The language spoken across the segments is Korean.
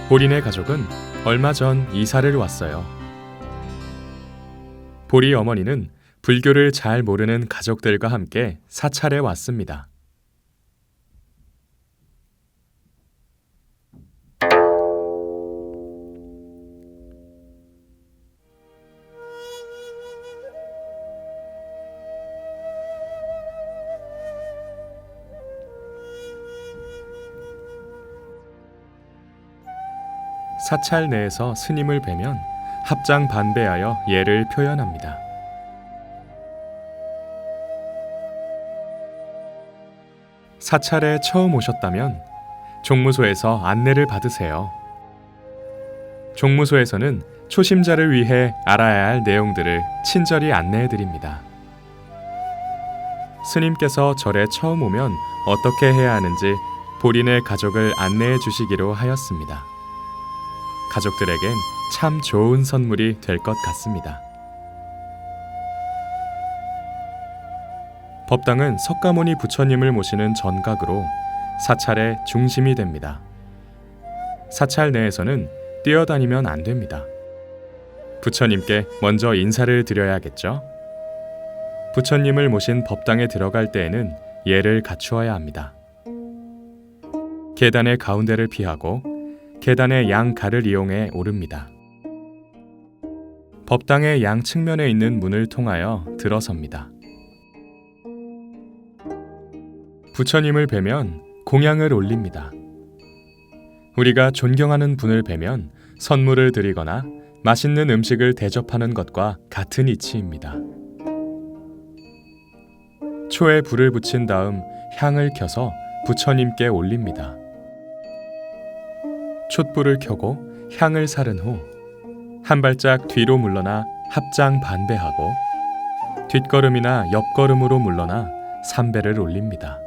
보리네 가족은 얼마 전 이사를 왔어요. 보리 어머니는 불교를 잘 모르는 가족들과 함께 사찰에 왔습니다. 사찰 내에서 스님을 뵈면 합장반배하여 예를 표현합니다. 사찰에 처음 오셨다면 종무소에서 안내를 받으세요. 종무소에서는 초심자를 위해 알아야 할 내용들을 친절히 안내해 드립니다. 스님께서 절에 처음 오면 어떻게 해야 하는지 보리네 가족을 안내해 주시기로 하였습니다. 가족들에겐 참 좋은 선물이 될 것 같습니다. 법당은 석가모니 부처님을 모시는 전각으로 사찰의 중심이 됩니다. 사찰 내에서는 뛰어다니면 안 됩니다. 부처님께 먼저 인사를 드려야겠죠? 부처님을 모신 법당에 들어갈 때에는 예를 갖추어야 합니다. 계단의 가운데를 피하고 계단의 양갈을 이용해 오릅니다. 법당의 양 측면에 있는 문을 통하여 들어섭니다. 부처님을 뵈면 공양을 올립니다. 우리가 존경하는 분을 뵈면 선물을 드리거나 맛있는 음식을 대접하는 것과 같은 이치입니다. 초에 불을 붙인 다음 향을 켜서 부처님께 올립니다. 촛불을 켜고 향을 사른 후 한 발짝 뒤로 물러나 합장 반배하고 뒷걸음이나 옆걸음으로 물러나 삼배를 올립니다.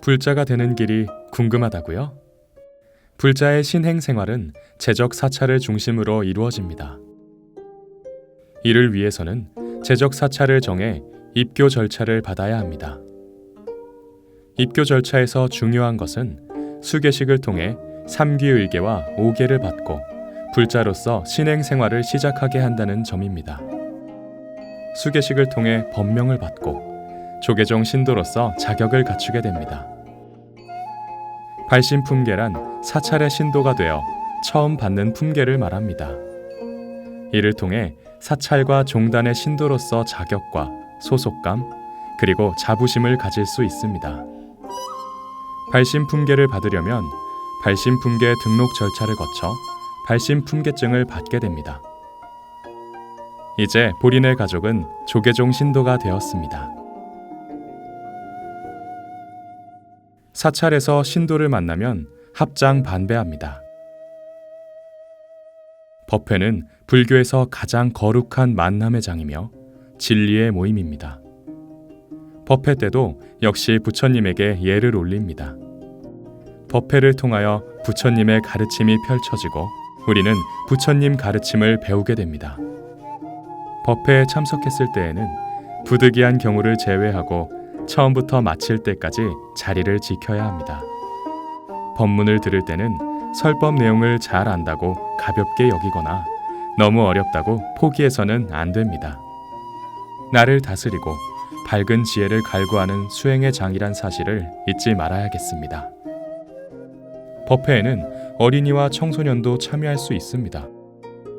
불자가 되는 길이 궁금하다고요? 불자의 신행 생활은 제적 사찰을 중심으로 이루어집니다. 이를 위해서는 제적 사찰을 정해 입교 절차를 받아야 합니다. 입교 절차에서 중요한 것은 수계식을 통해 삼귀의계와 오계를 받고 불자로서 신행 생활을 시작하게 한다는 점입니다. 수계식을 통해 법명을 받고 조계종 신도로서 자격을 갖추게 됩니다. 발심품계란 사찰의 신도가 되어 처음 받는 품계를 말합니다. 이를 통해 사찰과 종단의 신도로서 자격과 소속감 그리고 자부심을 가질 수 있습니다. 발심품계를 받으려면 발심품계 등록 절차를 거쳐 발심품계증을 받게 됩니다. 이제 보리네 가족은 조계종 신도가 되었습니다. 사찰에서 신도를 만나면 합장 반배합니다. 법회는 불교에서 가장 거룩한 만남의 장이며 진리의 모임입니다. 법회 때도 역시 부처님에게 예를 올립니다. 법회를 통하여 부처님의 가르침이 펼쳐지고 우리는 부처님 가르침을 배우게 됩니다. 법회에 참석했을 때에는 부득이한 경우를 제외하고 처음부터 마칠 때까지 자리를 지켜야 합니다. 법문을 들을 때는 설법 내용을 잘 안다고 가볍게 여기거나 너무 어렵다고 포기해서는 안 됩니다. 나를 다스리고 밝은 지혜를 갈구하는 수행의 장이란 사실을 잊지 말아야겠습니다. 법회에는 어린이와 청소년도 참여할 수 있습니다.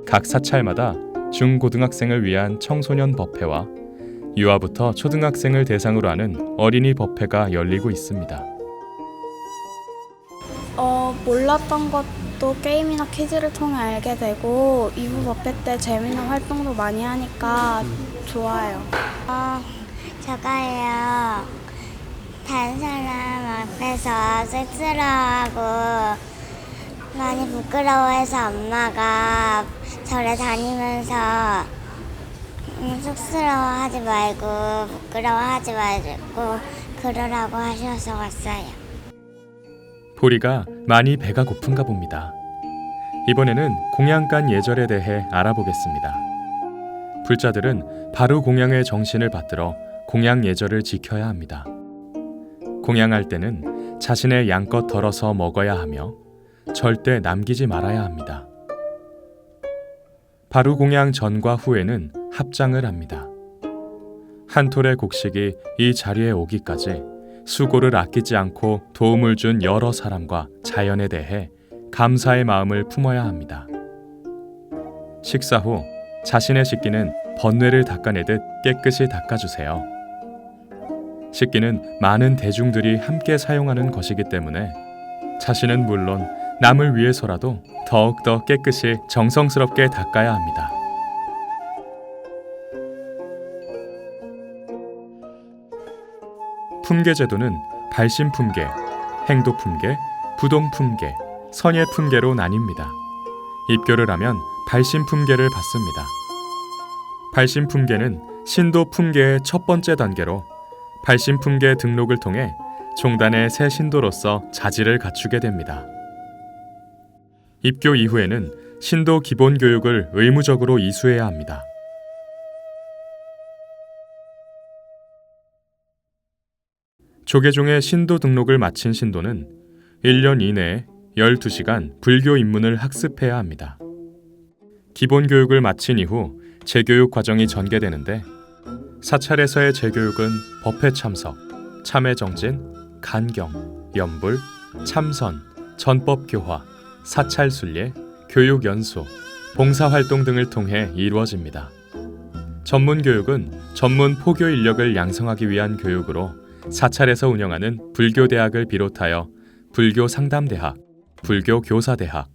각 사찰마다 중고등학생을 위한 청소년 법회와 유아부터 초등학생을 대상으로 하는 어린이 법회가 열리고 있습니다. 몰랐던 것도 게임이나 퀴즈를 통해 알게 되고 이부 법회 때 재미있는 활동도 많이 하니까 좋아요. 저가요. 다른 사람 앞에서 쑥스러워하고 많이 부끄러워해서 엄마가 절에 다니면서 쑥스러워하지 말고 부끄러워하지 말고 그러라고 하셔서 왔어요. 보리가 많이 배가 고픈가 봅니다. 이번에는 공양간 예절에 대해 알아보겠습니다. 불자들은 바로 공양의 정신을 받들어 공양 예절을 지켜야 합니다. 공양할 때는 자신의 양껏 덜어서 먹어야 하며 절대 남기지 말아야 합니다. 바루 공양 전과 후에는 합장을 합니다. 한 톨의 곡식이 이 자리에 오기까지 수고를 아끼지 않고 도움을 준 여러 사람과 자연에 대해 감사의 마음을 품어야 합니다. 식사 후 자신의 식기는 번뇌를 닦아내듯 깨끗이 닦아주세요. 식기는 많은 대중들이 함께 사용하는 것이기 때문에 자신은 물론 남을 위해서라도 더욱더 깨끗이 정성스럽게 닦아야 합니다. 품계제도는 발심품계, 행도품계, 부동품계, 선예품계로 나뉩니다. 입교를 하면 발심품계를 받습니다. 발심품계는 신도품계의 첫 번째 단계로 발심품계 등록을 통해 종단의 새 신도로서 자질을 갖추게 됩니다. 입교 이후에는 신도 기본 교육을 의무적으로 이수해야 합니다. 조계종의 신도 등록을 마친 신도는 1년 이내에 12시간 불교 입문을 학습해야 합니다. 기본 교육을 마친 이후 재교육 과정이 전개되는데 사찰에서의 재교육은 법회 참석, 참회 정진, 간경, 연불, 참선, 전법 교화, 사찰 순례, 교육 연수, 봉사 활동 등을 통해 이루어집니다. 전문 교육은 전문 포교 인력을 양성하기 위한 교육으로 사찰에서 운영하는 불교대학을 비롯하여 불교 상담대학, 불교 교사대학,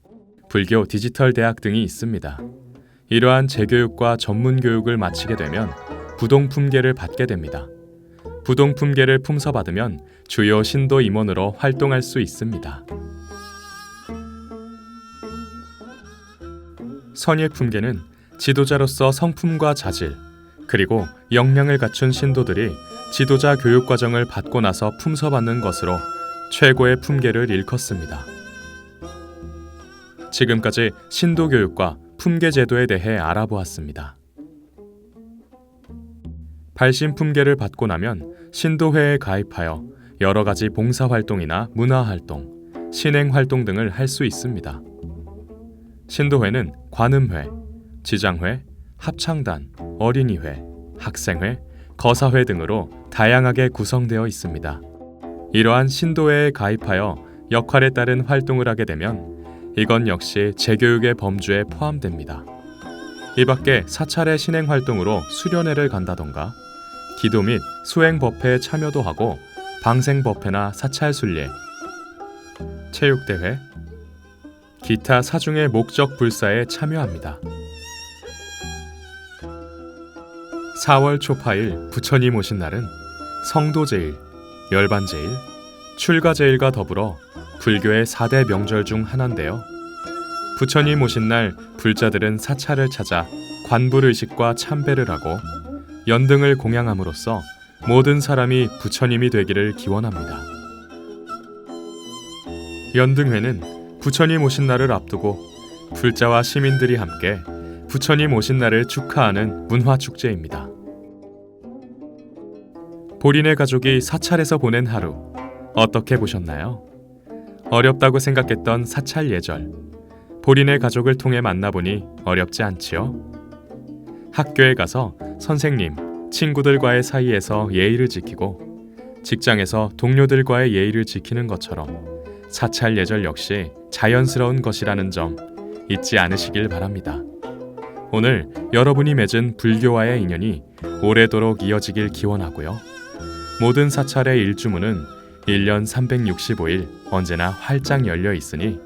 불교 디지털대학 등이 있습니다. 이러한 재교육과 전문 교육을 마치게 되면 부동품계를 받게 됩니다. 부동품계를 품서받으면 주요 신도 임원으로 활동할 수 있습니다. 선예품계는 지도자로서 성품과 자질, 그리고 역량을 갖춘 신도들이 지도자 교육 과정을 받고 나서 품서받는 것으로 최고의 품계를 일컫습니다. 지금까지 신도 교육과 품계 제도에 대해 알아보았습니다. 발심 품계를 받고 나면 신도회에 가입하여 여러 가지 봉사 활동이나 문화 활동, 신행 활동 등을 할 수 있습니다. 신도회는 관음회, 지장회, 합창단, 어린이회, 학생회, 거사회 등으로 다양하게 구성되어 있습니다. 이러한 신도회에 가입하여 역할에 따른 활동을 하게 되면 이건 역시 재교육의 범주에 포함됩니다. 이 밖에 사찰의 신행 활동으로 수련회를 간다던가 기도 및 수행 법회에 참여도 하고 방생 법회나 사찰 순례, 체육대회, 기타 사중의 목적 불사에 참여합니다. 4월 초파일 부처님 오신 날은 성도제일, 열반제일, 출가제일과 더불어 불교의 4대 명절 중 하나인데요. 부처님 오신 날 불자들은 사찰을 찾아 관불의식과 참배를 하고 연등을 공양함으로써 모든 사람이 부처님이 되기를 기원합니다. 연등회는 부처님 오신 날을 앞두고 불자와 시민들이 함께 부처님 오신 날을 축하하는 문화축제입니다. 본인의 가족이 사찰에서 보낸 하루 어떻게 보셨나요? 어렵다고 생각했던 사찰 예절, 본인의 가족을 통해 만나보니 어렵지 않지요? 학교에 가서 선생님, 친구들과의 사이에서 예의를 지키고 직장에서 동료들과의 예의를 지키는 것처럼 사찰 예절 역시 자연스러운 것이라는 점 잊지 않으시길 바랍니다. 오늘 여러분이 맺은 불교와의 인연이 오래도록 이어지길 기원하고요. 모든 사찰의 일주문은 1년 365일 언제나 활짝 열려 있으니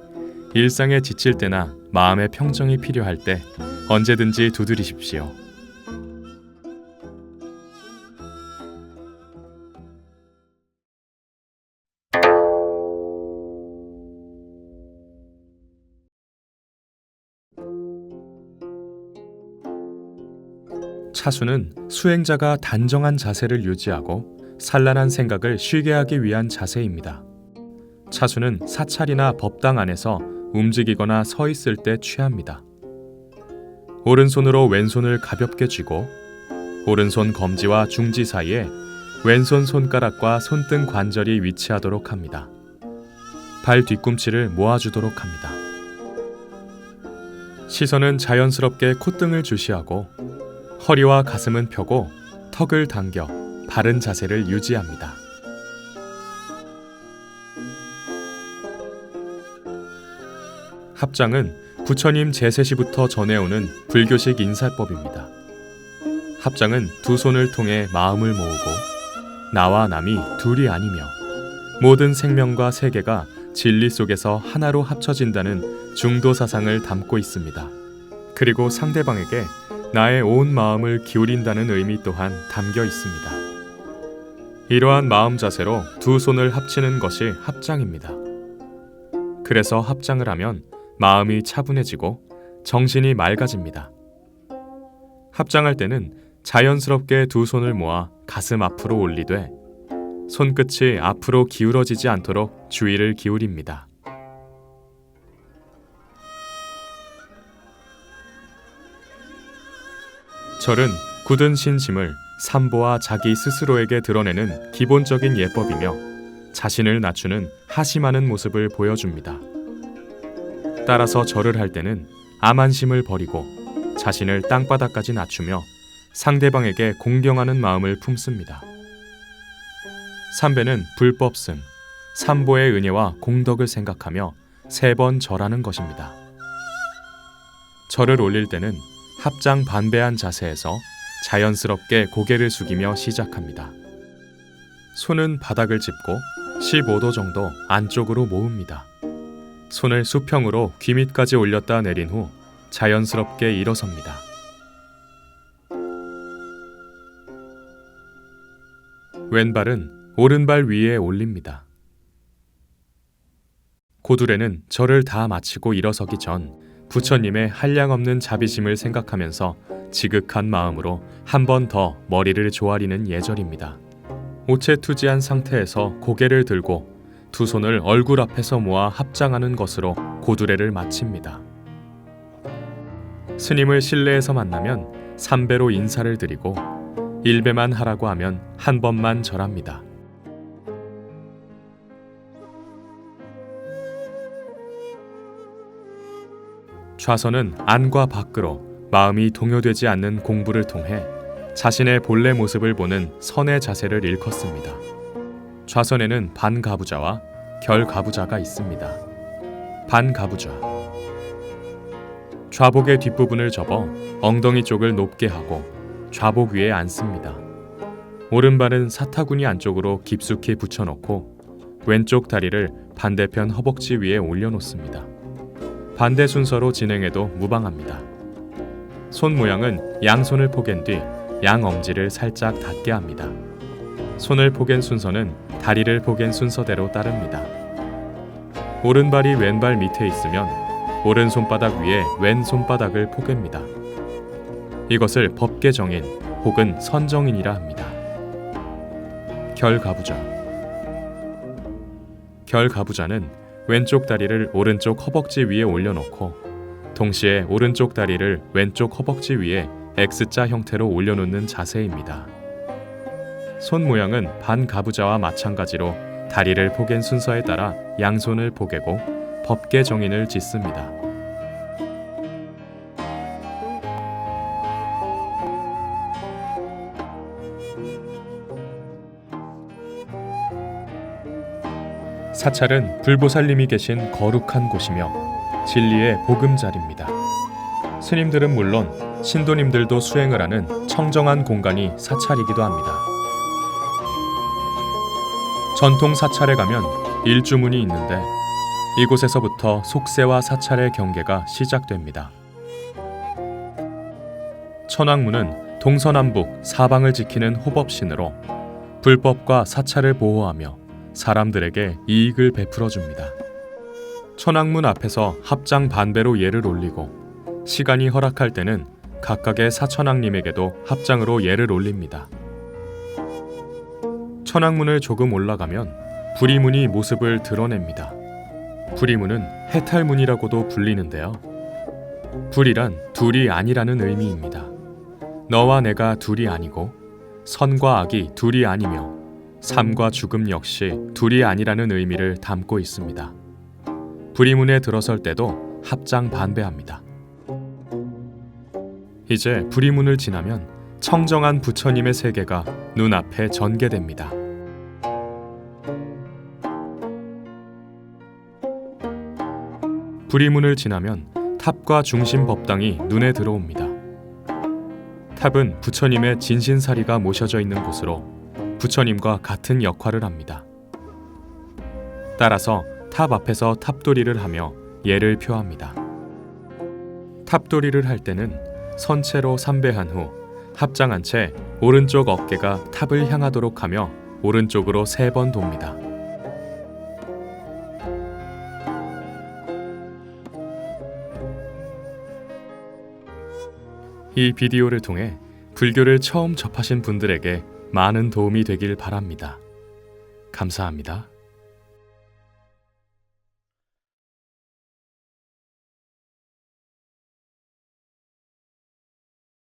일상에 지칠 때나 마음의 평정이 필요할 때 언제든지 두드리십시오. 차수는 수행자가 단정한 자세를 유지하고 산란한 생각을 쉬게 하기 위한 자세입니다. 차수는 사찰이나 법당 안에서 움직이거나 서 있을 때 취합니다. 오른손으로 왼손을 가볍게 쥐고 오른손 검지와 중지 사이에 왼손 손가락과 손등 관절이 위치하도록 합니다. 발 뒤꿈치를 모아주도록 합니다. 시선은 자연스럽게 콧등을 주시하고 허리와 가슴은 펴고 턱을 당겨 바른 자세를 유지합니다. 합장은 부처님 제세시부터 전해오는 불교식 인사법입니다. 합장은 두 손을 통해 마음을 모으고 나와 남이 둘이 아니며 모든 생명과 세계가 진리 속에서 하나로 합쳐진다는 중도 사상을 담고 있습니다. 그리고 상대방에게 나의 온 마음을 기울인다는 의미 또한 담겨 있습니다. 이러한 마음 자세로 두 손을 합치는 것이 합장입니다. 그래서 합장을 하면 마음이 차분해지고 정신이 맑아집니다. 합장할 때는 자연스럽게 두 손을 모아 가슴 앞으로 올리되 손끝이 앞으로 기울어지지 않도록 주의를 기울입니다. 절은 굳은 신심을 삼보와 자기 스스로에게 드러내는 기본적인 예법이며 자신을 낮추는 하심하는 모습을 보여줍니다. 따라서 절을 할 때는 암한심을 버리고 자신을 땅바닥까지 낮추며 상대방에게 공경하는 마음을 품습니다. 삼배는 불법승, 삼보의 은혜와 공덕을 생각하며 3번 절하는 것입니다. 절을 올릴 때는 합장 반배한 자세에서 자연스럽게 고개를 숙이며 시작합니다. 손은 바닥을 짚고 15도 정도 안쪽으로 모읍니다. 손을 수평으로 귀 밑까지 올렸다 내린 후 자연스럽게 일어섭니다. 왼발은 오른발 위에 올립니다. 고두레는 절을 다 마치고 일어서기 전 부처님의 한량없는 자비심을 생각하면서 지극한 마음으로 한 번 더 머리를 조아리는 예절입니다. 오체투지한 상태에서 고개를 들고 두 손을 얼굴 앞에서 모아 합장하는 것으로 고두레를 마칩니다. 스님을 실내에서 만나면 3배로 인사를 드리고 1배만 하라고 하면 한 번만 절합니다. 좌선은 안과 밖으로 마음이 동요되지 않는 공부를 통해 자신의 본래 모습을 보는 선의 자세를 일컫습니다. 좌선에는 반가부좌와 결가부좌가 있습니다. 반가부좌. 좌복의 뒷부분을 접어 엉덩이 쪽을 높게 하고 좌복 위에 앉습니다. 오른발은 사타구니 안쪽으로 깊숙이 붙여놓고 왼쪽 다리를 반대편 허벅지 위에 올려놓습니다. 반대 순서로 진행해도 무방합니다. 손 모양은 양손을 포갠 뒤 양엄지를 살짝 닿게 합니다. 손을 포갠 순서는 다리를 포갠 순서대로 따릅니다. 오른발이 왼발 밑에 있으면 오른 손바닥 위에 왼 손바닥을 포갭니다. 이것을 법계정인 혹은 선정인이라 합니다. 결가부좌. 결가부좌는 왼쪽 다리를 오른쪽 허벅지 위에 올려놓고 동시에 오른쪽 다리를 왼쪽 허벅지 위에 X자 형태로 올려놓는 자세입니다. 손 모양은 반가부좌와 마찬가지로 다리를 포갠 순서에 따라 양손을 포개고 법계 정인을 짓습니다. 사찰은 불보살님이 계신 거룩한 곳이며 진리의 보금자리입니다. 스님들은 물론 신도님들도 수행을 하는 청정한 공간이 사찰이기도 합니다. 전통 사찰에 가면 일주문이 있는데 이곳에서부터 속세와 사찰의 경계가 시작됩니다. 천왕문은 동서남북 사방을 지키는 호법신으로 불법과 사찰을 보호하며 사람들에게 이익을 베풀어 줍니다. 천왕문 앞에서 합장 반배로 예를 올리고 시간이 허락할 때는 각각의 사천왕님에게도 합장으로 예를 올립니다. 천왕문을 조금 올라가면 불이문이 모습을 드러냅니다. 불이문은 해탈문이라고도 불리는데요. 불이란 둘이 아니라는 의미입니다. 너와 내가 둘이 아니고 선과 악이 둘이 아니며 삶과 죽음 역시 둘이 아니라는 의미를 담고 있습니다. 불의문에 들어설 때도 합장 반배합니다. 이제 불의문을 지나면 청정한 부처님의 세계가 눈앞에 전개됩니다. 불의문을 지나면 탑과 중심 법당이 눈에 들어옵니다. 탑은 부처님의 진신사리가 모셔져 있는 곳으로 부처님과 같은 역할을 합니다. 따라서 탑 앞에서 탑도리를 하며 예를 표합니다. 탑도리를 할 때는 선체로 삼배한 후 합장한 채 오른쪽 어깨가 탑을 향하도록 하며 오른쪽으로 3번 돕니다. 이 비디오를 통해 불교를 처음 접하신 분들에게 많은 도움이 되길 바랍니다. 감사합니다.